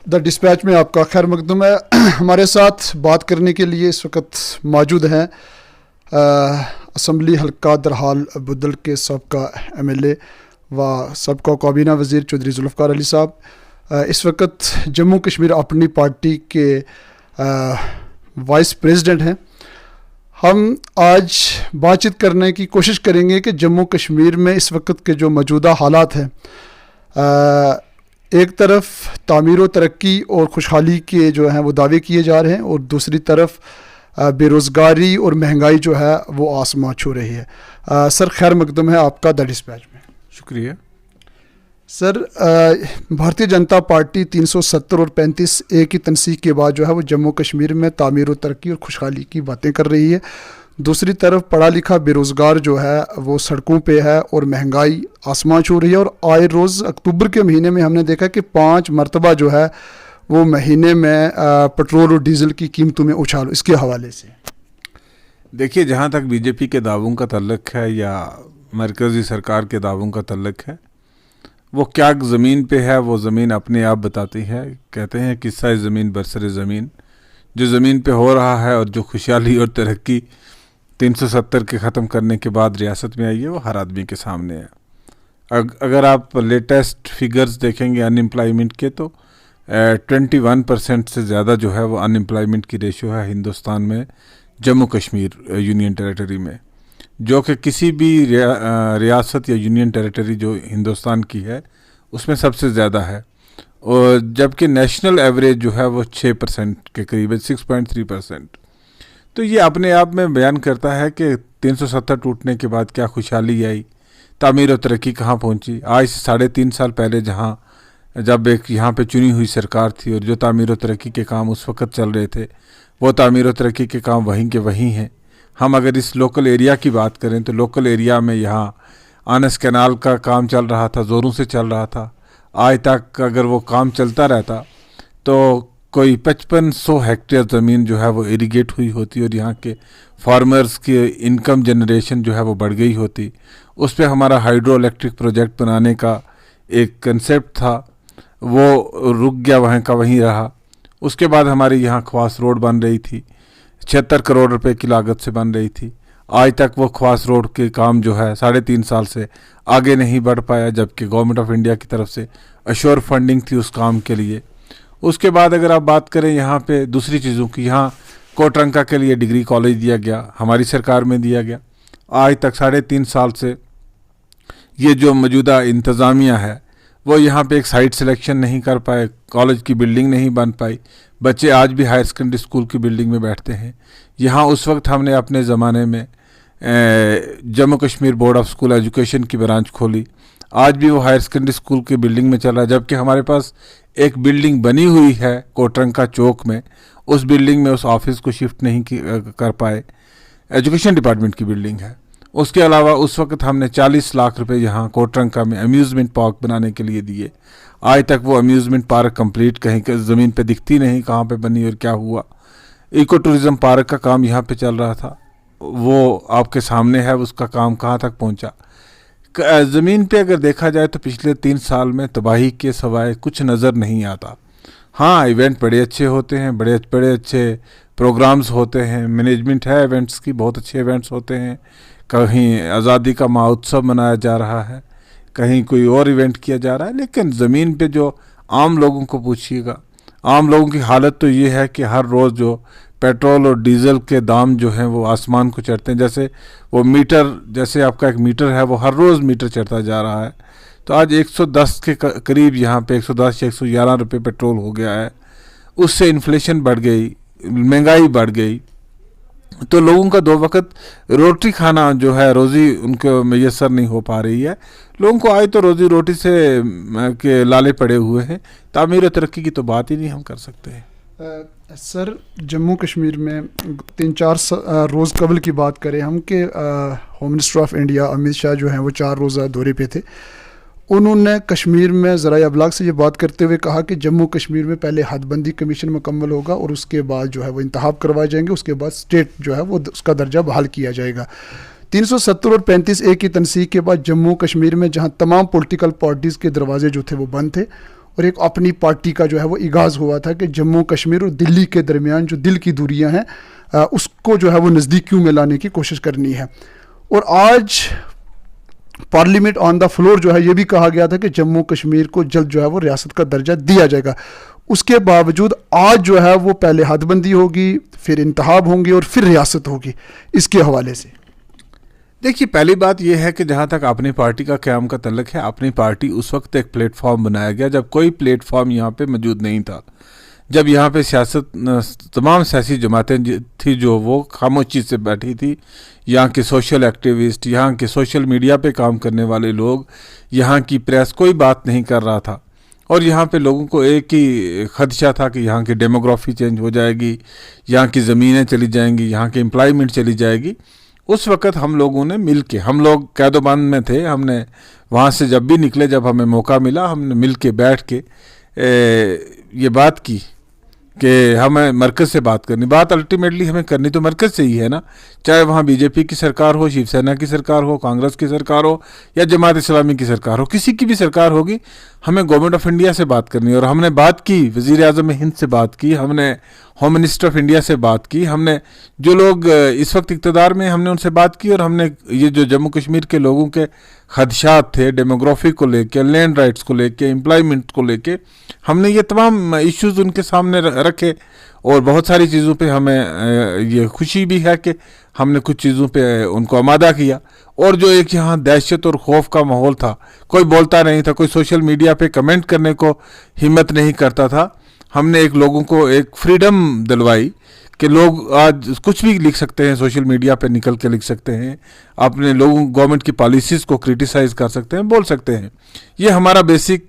The dispatch में आपका खैर मकदम है। हमारे साथ बात करने के लिए इस वक्त मौजूद हैं असम्बली हल्का दरहाल बुदल के सबका MLA व सबका काबीना वज़ीर चौधरी जुल्फ़िकार अली साहब इस वक्त जम्मू कश्मीर अपनी पार्टी के वाइस प्रेसिडेंट हैं। हम आज बातचीत करने की कोशिश करेंगे कि जम्मू कश्मीर में इस वक्त के जो मौजूदा हालात हैं, एक तरफ तामीर व तरक्की और खुशहाली के जो हैं वो दावे किए जा रहे हैं और दूसरी तरफ बेरोज़गारी और महंगाई जो है वो आसमां छू रही है। सर खैर मकदम है आपका द डिस्पैच में। शुक्रिया सर। भारतीय जनता पार्टी 370 और 35A की तनसीख के बाद जो है वो जम्मू कश्मीर में तामीर व तरक्की और खुशहाली की बातें कर रही है। दूसरी तरफ पढ़ा लिखा बेरोज़गार जो है वो सड़कों पे है और महंगाई आसमां छू रही है। और आए रोज़ अक्टूबर के महीने में हमने देखा कि 5 मरतबा जो है वो महीने में पेट्रोल और डीज़ल की कीमतों में उछाल। इसके हवाले से देखिए, जहाँ तक बीजेपी के दावों का तल्लक है या मरकज़ी सरकार के दावों का तल्लक है, वो क्या ज़मीन पे है वो ज़मीन अपने आप बताती है। कहते हैं किस्सा ज़मीन बरसर ज़मीन। जो ज़मीन पे हो रहा है और जो खुशहाली और तरक्की 370 के ख़त्म करने के बाद रियासत में आई है, वो हर आदमी के सामने है। अगर आप लेटेस्ट फिगर्स देखेंगे अनएम्प्लॉयमेंट के, तो 21% से ज़्यादा जो है वो अनएम्प्लॉयमेंट की रेशो है हिंदुस्तान में, जम्मू कश्मीर यूनियन टेरिटरी में, जो कि किसी भी रियासत या यूनियन टेरिटरी जो हिंदुस्तान की है उसमें सबसे ज़्यादा है। और जबकि नेशनल एवरेज जो है वो 6% के करीब है, 6.3%। तो ये अपने आप में बयान करता है कि 370 टूटने के बाद क्या खुशहाली आई, तामीर और तरक्की कहाँ पहुँची। आज से 3.5 साल पहले जब एक यहाँ पे चुनी हुई सरकार थी और जो तामीर और तरक्की के काम उस वक़्त चल रहे थे, वो तामीर और तरक्की के काम वहीं के वहीं हैं। हम अगर इस लोकल एरिया की बात करें तो लोकल एरिया में यहाँ आनस कैनाल का काम चल रहा था, ज़ोरों से चल रहा था। आज तक अगर वो काम चलता रहता तो कोई 5500 हेक्टेयर ज़मीन जो है वो इरिगेट हुई होती और यहाँ के फार्मर्स की इनकम जनरेशन जो है वो बढ़ गई होती। उस पर हमारा हाइड्रो इलेक्ट्रिक प्रोजेक्ट बनाने का एक कंसेप्ट था, वो रुक गया, वहाँ का वहीं रहा। उसके बाद हमारे यहाँ ख्वास रोड बन रही थी, 76 करोड़ रुपए की लागत से बन रही थी। आज तक वो ख्वास रोड के काम जो है 3.5 साल से आगे नहीं बढ़ पाया, जबकि गवर्नमेंट ऑफ इंडिया की तरफ से अश्योर फंडिंग थी उस काम के लिए। उसके बाद अगर आप बात करें यहाँ पे दूसरी चीज़ों की, यहाँ कोटरंका के लिए डिग्री कॉलेज दिया गया, हमारी सरकार में दिया गया। आज तक 3.5 साल से ये जो मौजूदा इंतज़ामिया है वो यहाँ पे एक साइट सिलेक्शन नहीं कर पाए, कॉलेज की बिल्डिंग नहीं बन पाई। बच्चे आज भी हायर सेकेंडरी स्कूल की बिल्डिंग में बैठते हैं। यहाँ उस वक्त हमने अपने ज़माने में Jammu Kashmir board of school education की ब्रांच खोली, आज भी वो हायर सेकेंडरी स्कूल की बिल्डिंग में चल रहा है। जबकि हमारे पास एक बिल्डिंग बनी हुई है कोटरंका चौक में, उस बिल्डिंग में उस ऑफिस को शिफ्ट नहीं कर पाए, एजुकेशन डिपार्टमेंट की बिल्डिंग है। उसके अलावा उस वक्त हमने 40 लाख रुपए यहाँ कोटरंका में अम्यूज़मेंट पार्क बनाने के लिए दिए। आज तक वो अम्यूज़मेंट पार्क कंप्लीट कहीं ज़मीन पे दिखती नहीं, कहाँ पे बनी और क्या हुआ। इको टूरिज़म पार्क का काम यहाँ पे चल रहा था, वो आपके सामने है, उसका काम कहाँ तक पहुँचा। ज़मीन पे अगर देखा जाए तो पिछले 3 साल में तबाही के सिवाय कुछ नज़र नहीं आता। हाँ, इवेंट बड़े अच्छे होते हैं, बड़े अच्छे प्रोग्राम्स होते हैं, मैनेजमेंट है इवेंट्स की, बहुत अच्छे इवेंट्स होते हैं। कहीं आज़ादी का महोत्सव मनाया जा रहा है, कहीं कोई और इवेंट किया जा रहा है, लेकिन ज़मीन पे जो आम लोगों को पूछिएगा, आम लोगों की हालत तो ये है कि हर रोज़ जो पेट्रोल और डीज़ल के दाम जो हैं वो आसमान को चढ़ते हैं। जैसे वो मीटर, जैसे आपका एक मीटर है वो हर रोज़ मीटर चढ़ता जा रहा है। तो आज 110 के करीब यहाँ पे 110 या 111 रुपये पेट्रोल हो गया है। उससे इन्फ्लेशन बढ़ गई, महंगाई बढ़ गई, तो लोगों का 2 वक्त रोटी खाना जो है, रोज़ी उनको मैसर नहीं हो पा रही है। लोगों को आज तो रोज़ी रोटी से के लाले पड़े हुए हैं, तामीर और तरक्की की तो बात ही नहीं हम कर सकते हैं। सर, जम्मू कश्मीर में 3-4 रोज़ कबल की बात करें हम कि home minister of India Amit Shah जो हैं वो 4 रोज़ा दौरे पे थे। उन्होंने कश्मीर में ज़राए अबलाग से ये बात करते हुए कहा कि जम्मू कश्मीर में पहले हदबंदी कमीशन मुकम्मल होगा और उसके बाद जो है वो इंतखाब करवाए जाएंगे, उसके बाद स्टेट जो है वो उसका दर्जा बहाल किया जाएगा। 370 और 35A की तनसीख के बाद जम्मू कश्मीर में जहाँ तमाम पॉलिटिकल पार्टीज़ के दरवाजे जो थे वो बंद थे, और एक अपनी पार्टी का जो है वो आगाज़ हुआ था कि जम्मू कश्मीर और दिल्ली के दरमियान जो दिल की दूरियां हैं उसको जो है वो नज़दीकियों में लाने की कोशिश करनी है। और आज पार्लियामेंट ऑन द फ्लोर जो है ये भी कहा गया था कि जम्मू कश्मीर को जल्द जो है वो रियासत का दर्जा दिया जाएगा। उसके बावजूद आज जो है वो पहले हदबंदी होगी, फिर इंतखाब होंगे और फिर रियासत होगी। इसके हवाले से देखिए, पहली बात यह है कि जहाँ तक अपनी पार्टी का क़याम का तल्लक है, अपनी पार्टी उस वक्त एक प्लेटफॉर्म बनाया गया जब कोई प्लेटफॉर्म यहाँ पे मौजूद नहीं था, जब यहाँ पे तमाम सियासी जमातें थी जो वो खामोशी से बैठी थी। यहाँ के सोशल एक्टिविस्ट, यहाँ के सोशल मीडिया पे काम करने वाले लोग, यहाँ की प्रेस, कोई बात नहीं कर रहा था। और यहाँ पे लोगों को एक ही खदशा था कि यहाँ की डेमोग्राफी चेंज हो जाएगी, यहाँ की ज़मीनें चली जाएंगी, यहाँ की एम्प्लॉयमेंट चली जाएगी। उस वक़्त हम लोगों ने मिल के, हम लोग कैदोबंद में थे, हमने वहाँ से जब भी निकले, जब हमें मौका मिला, हमने मिल के बैठ के ये बात की कि हमें मरकज़ से बात करनी। बात अल्टीमेटली हमें करनी तो मरकज़ से ही है ना, चाहे वहाँ बीजेपी की सरकार हो, शिवसेना की सरकार हो, कांग्रेस की सरकार हो या जमात इस्लामी की सरकार हो, किसी की भी सरकार होगी, हमें गवर्नमेंट ऑफ इंडिया से बात करनी है। और हमने बात की, वज़ीर आज़म हिंद से बात की, हमने होम मिनिस्टर ऑफ इंडिया से बात की, हमने जो लोग इस वक्त इक़्तिदार में, हमने उनसे बात की। और हमने ये जो जम्मू कश्मीर के लोगों के खदशात थे डेमोग्राफी को लेके, लैंड राइट्स को लेके, एम्प्लॉयमेंट को लेके, हमने ये तमाम इश्यूज़ उनके सामने रखे। और बहुत सारी चीज़ों पे हमें ये खुशी भी है कि हमने कुछ चीज़ों पे उनको आमादा किया। और जो एक यहाँ दहशत और खौफ का माहौल था, कोई बोलता नहीं था, कोई सोशल मीडिया पे कमेंट करने को हिम्मत नहीं करता था, हमने एक लोगों को एक फ्रीडम दिलवाई कि लोग आज कुछ भी लिख सकते हैं, सोशल मीडिया पे निकल के लिख सकते हैं, अपने लोगों गवर्नमेंट की पॉलिसीज़ को क्रिटिसाइज़ कर सकते हैं, बोल सकते हैं। ये हमारा बेसिक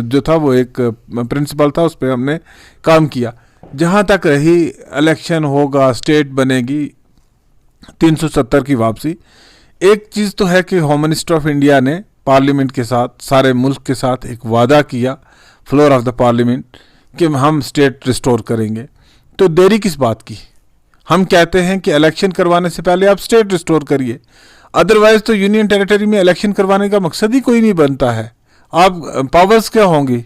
जो था वो एक प्रिंसिपल था, उस पर हमने काम किया। जहाँ तक रही इलेक्शन होगा, स्टेट बनेगी, 370 की वापसी, एक चीज़ तो है कि होम मिनिस्टर ऑफ इंडिया ने पार्लियामेंट के साथ, सारे मुल्क के साथ एक वादा किया फ्लोर ऑफ द पार्लियामेंट कि हम स्टेट रिस्टोर करेंगे। तो देरी किस बात की? हम कहते हैं कि इलेक्शन करवाने से पहले आप स्टेट रिस्टोर करिए, अदरवाइज तो यूनियन टेरिटरी में इलेक्शन करवाने का मकसद ही कोई नहीं बनता है। आप पावर्स क्या होंगी?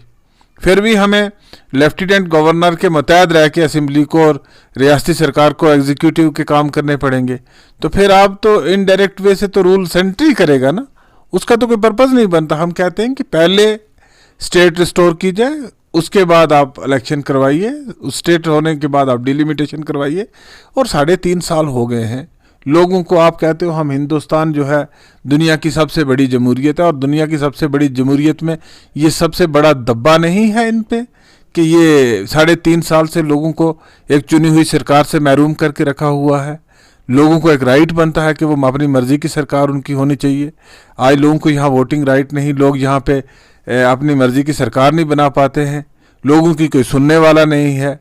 फिर भी हमें लेफ्टिनेंट गवर्नर के मुतहद रह के असेंबली को और रियासती सरकार को एग्जीक्यूटिव के काम करने पड़ेंगे। तो फिर आप तो इनडायरेक्ट वे से तो रूल सेंट्री करेगा ना, उसका तो कोई पर्पज़ नहीं बनता। हम कहते हैं कि पहले स्टेट रिस्टोर की जाए, उसके बाद आप इलेक्शन करवाइए, स्टेट होने के बाद आप डिलिमिटेशन करवाइए। और 3.5 साल हो गए हैं लोगों को, आप कहते हो हम हिंदुस्तान जो है दुनिया की सबसे बड़ी जमहूरियत है, और दुनिया की सबसे बड़ी जमहूरियत में ये सबसे बड़ा दब्बा नहीं है इन पे कि ये 3.5 साल से लोगों को एक चुनी हुई सरकार से महरूम करके रखा हुआ है। लोगों को एक राइट बनता है कि वो अपनी मर्ज़ी की सरकार उनकी होनी चाहिए। आज लोगों को यहाँ वोटिंग राइट नहीं, लोग यहाँ पे अपनी मर्ज़ी की सरकार नहीं बना पाते हैं, लोगों की कोई सुनने वाला नहीं है,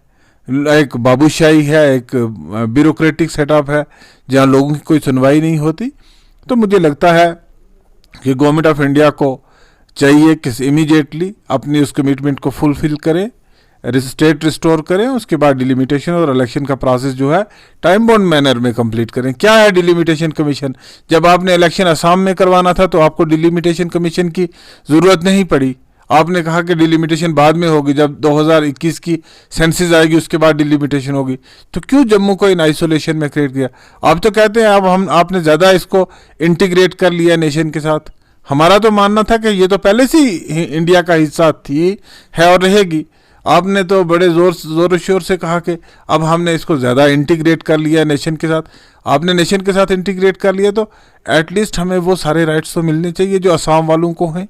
एक बाबूशाही है, एक ब्यूरोक्रेटिक सेटअप है जहाँ लोगों की कोई सुनवाई नहीं होती। तो मुझे लगता है कि गवर्नमेंट ऑफ इंडिया को चाहिए कि इमीडिएटली अपनी उस कमिटमेंट को फुलफिल करें, स्टेट रिस्टोर करें, उसके बाद डिलिमिटेशन और इलेक्शन का प्रोसेस जो है टाइम बाउंड मैनर में कंप्लीट करें। क्या है डिलिमिटेशन कमीशन? जब आपने इलेक्शन असम में करवाना था तो आपको डिलिमिटेशन कमीशन की ज़रूरत नहीं पड़ी, आपने कहा कि डिलिमिटेशन बाद में होगी, जब 2021 की सेंसिस आएगी उसके बाद डिलिमिटेशन होगी। तो क्यों जम्मू को इन आइसोलेशन में क्रिएट किया? आप तो कहते हैं अब आपने ज़्यादा इसको इंटीग्रेट कर लिया नेशन के साथ। हमारा तो मानना था कि ये तो पहले से ही इंडिया का हिस्सा थी, है और रहेगी। आपने तो बड़े ज़ोर शोर से कहा कि अब हमने इसको ज़्यादा इंटीग्रेट कर लिया नेशन के साथ। आपने नेशन के साथ इंटीग्रेट कर लिया तो एटलीस्ट हमें वो सारे राइट्स तो मिलने चाहिए जो असम वालों को हैं,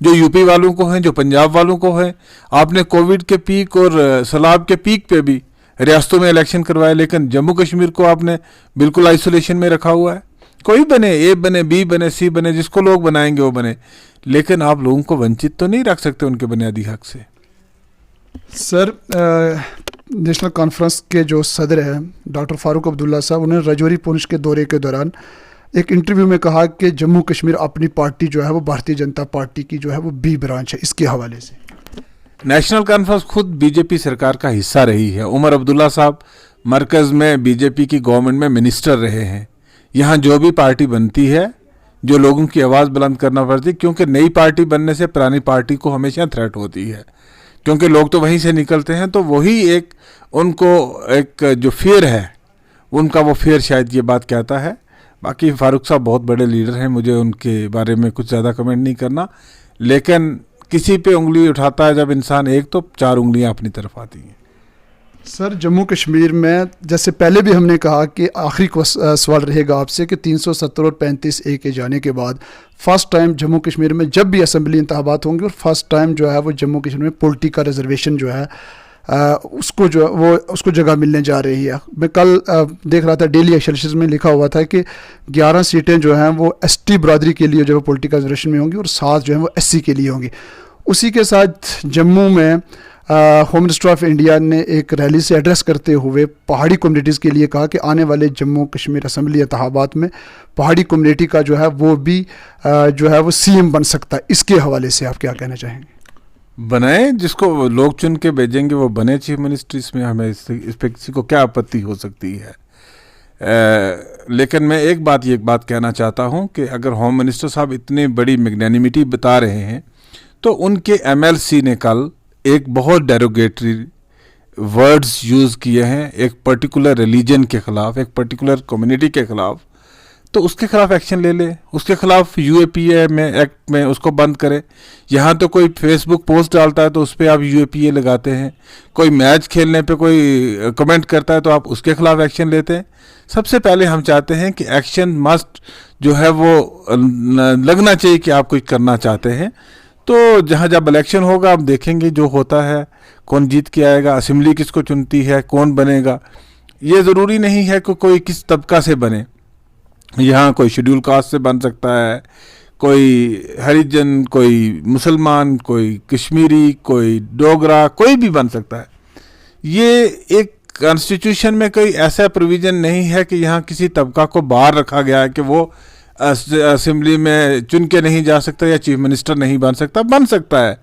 जो यूपी वालों को हैं, जो पंजाब वालों को हैं। आपने कोविड के पीक और सैलाब के पीक पे भी रियासतों में इलेक्शन करवाए, लेकिन जम्मू कश्मीर को आपने बिल्कुल आइसोलेशन में रखा हुआ है। कोई बने, ए बने, बी बने, सी बने, जिसको लोग बनाएंगे वो बने, लेकिन आप लोगों को वंचित तो नहीं रख सकते उनके बुनियादी हक से। सर, नेशनल कॉन्फ्रेंस के जो सदर हैं डॉक्टर फारूक अब्दुल्ला साहब, उन्होंने रजौरी पुंछ के दौरे के दौरान एक इंटरव्यू में कहा कि जम्मू कश्मीर अपनी पार्टी जो है वो भारतीय जनता पार्टी की जो है वो बी ब्रांच है। इसके हवाले से नेशनल कॉन्फ्रेंस खुद बीजेपी सरकार का हिस्सा रही है। उमर अब्दुल्ला साहब मरकज़ में बीजेपी की गवर्नमेंट में मिनिस्टर रहे हैं। यहाँ जो भी पार्टी बनती है जो लोगों की आवाज़ बुलंद करना पड़ती, क्योंकि नई पार्टी बनने से पुरानी पार्टी को हमेशा थ्रेट होती है, क्योंकि लोग तो वहीं से निकलते हैं। तो वही एक उनको एक जो फियर है उनका, वो फियर शायद ये बात कहता है। बाकी फारूक साहब बहुत बड़े लीडर हैं, मुझे उनके बारे में कुछ ज़्यादा कमेंट नहीं करना, लेकिन किसी पे उंगली उठाता है जब इंसान एक, तो 4 उंगलियां अपनी तरफ आती हैं। सर, जम्मू कश्मीर में जैसे पहले भी हमने कहा कि आखिरी सवाल रहेगा आपसे कि 370 और 35A के जाने के बाद फर्स्ट टाइम जम्मू कश्मीर में जब भी असम्बली इंतखाबात होंगे और फर्स्ट टाइम जो है वो जम्मू कश्मीर में पॉलिटिकल रिजर्वेशन जो है उसको जगह मिलने जा रही है। मैं कल देख रहा था डेली एक्सेलसियर में लिखा हुआ था कि 11 सीटें जो हैं वो ST बरादरी के लिए जो है पॉलिटिकल रिजर्वेशन में होंगी और 7 जो है वो SC के लिए होंगी। उसी के साथ जम्मू में होम मिनिस्टर ऑफ इंडिया ने एक रैली से एड्रेस करते हुए पहाड़ी कम्युनिटीज़ के लिए कहा कि आने वाले जम्मू कश्मीर असम्बली इंतखाबात में पहाड़ी कम्युनिटी का जो है वो भी जो है वो CM बन सकता है। इसके हवाले से आप क्या कहना चाहेंगे? बनाए, जिसको लोग चुन के भेजेंगे वो बने चीफ मिनिस्टर, इसमें हमें इस पे किसी को क्या आपत्ति हो सकती है। लेकिन मैं एक बात कहना चाहता हूँ कि अगर होम मिनिस्टर साहब इतनी बड़ी मैग्नेनिमिटी बता रहे हैं तो उनके MLC ने कल एक बहुत डेरोगेटरी वर्ड्स यूज़ किए हैं एक पर्टिकुलर रिलीजन के ख़िलाफ़, एक पर्टिकुलर कम्युनिटी के ख़िलाफ़, तो उसके खिलाफ एक्शन ले ले, उसके खिलाफ UAPA में एक्ट में उसको बंद करे। यहाँ तो कोई फेसबुक पोस्ट डालता है तो उस पर आप UAPA लगाते हैं, कोई मैच खेलने पे कोई कमेंट करता है तो आप उसके खिलाफ एक्शन लेते हैं। सबसे पहले हम चाहते हैं कि एक्शन मस्ट जो है वो लगना चाहिए कि आप कुछ करना चाहते हैं। तो जहाँ जब इलेक्शन होगा आप देखेंगे जो होता है, कौन जीत के आएगा, असेंबली किसको चुनती है, कौन बनेगा। ये ज़रूरी नहीं है कि कोई किस तबका से बने, यहाँ कोई शेड्यूल कास्ट से बन सकता है, कोई हरिजन, कोई मुसलमान, कोई कश्मीरी, कोई डोगरा, कोई भी बन सकता है। ये एक कॉन्स्टिट्यूशन में कोई ऐसा प्रोविज़न नहीं है कि यहाँ किसी तबका को बाहर रखा गया है कि वो असेंबली में चुन के नहीं जा सकता या चीफ मिनिस्टर नहीं बन सकता। बन सकता है,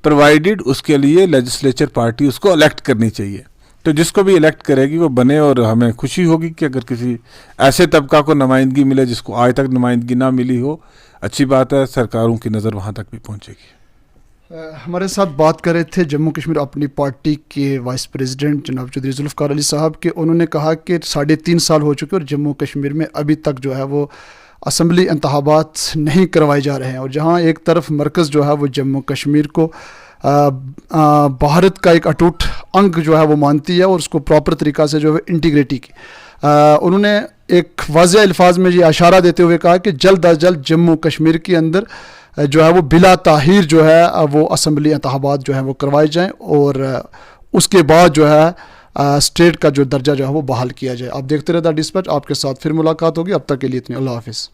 प्रोवाइडेड उसके लिए लेजिस्लेचर पार्टी उसको इलेक्ट करनी चाहिए। तो जिसको भी इलेक्ट करेगी वो बने, और हमें खुशी होगी कि अगर किसी ऐसे तबका को नुमाइंदगी मिले जिसको आज तक नुमाइंदगी ना मिली हो। अच्छी बात है, सरकारों की नज़र वहाँ तक भी पहुँचेगी। हमारे साथ बात कर रहे थे जम्मू कश्मीर अपनी पार्टी के वाइस प्रेसिडेंट जनाब चौधरी जुल्फ़िकार अली साहब के। उन्होंने कहा कि 3.5 साल हो चुके और जम्मू कश्मीर में अभी तक जो है वो असम्बली इंतखाबात नहीं करवाए जा रहे हैं, और जहाँ एक तरफ मरकज़ जो है वो जम्मू कश्मीर को भारत का एक अटूट अंग जो है वो मानती है और उसको प्रॉपर तरीक़ा से जो है इंटीग्रिटी की, उन्होंने एक वाज़ेह अल्फाज में ये इशारा देते हुए कहा कि जल्द अज जल्द जम्मू कश्मीर के अंदर जो है वो बिला ताहीर जो है वो असम्बली इंतखाबात जो है वो करवाए जाएं और उसके बाद जो है स्टेट का जो दर्जा जो है वो बहाल किया जाए। आप देखते रहे द डिस्पैच, आपके साथ फिर मुलाकात होगी। अब तक के लिए इतने, अल्लाह हाफिज़।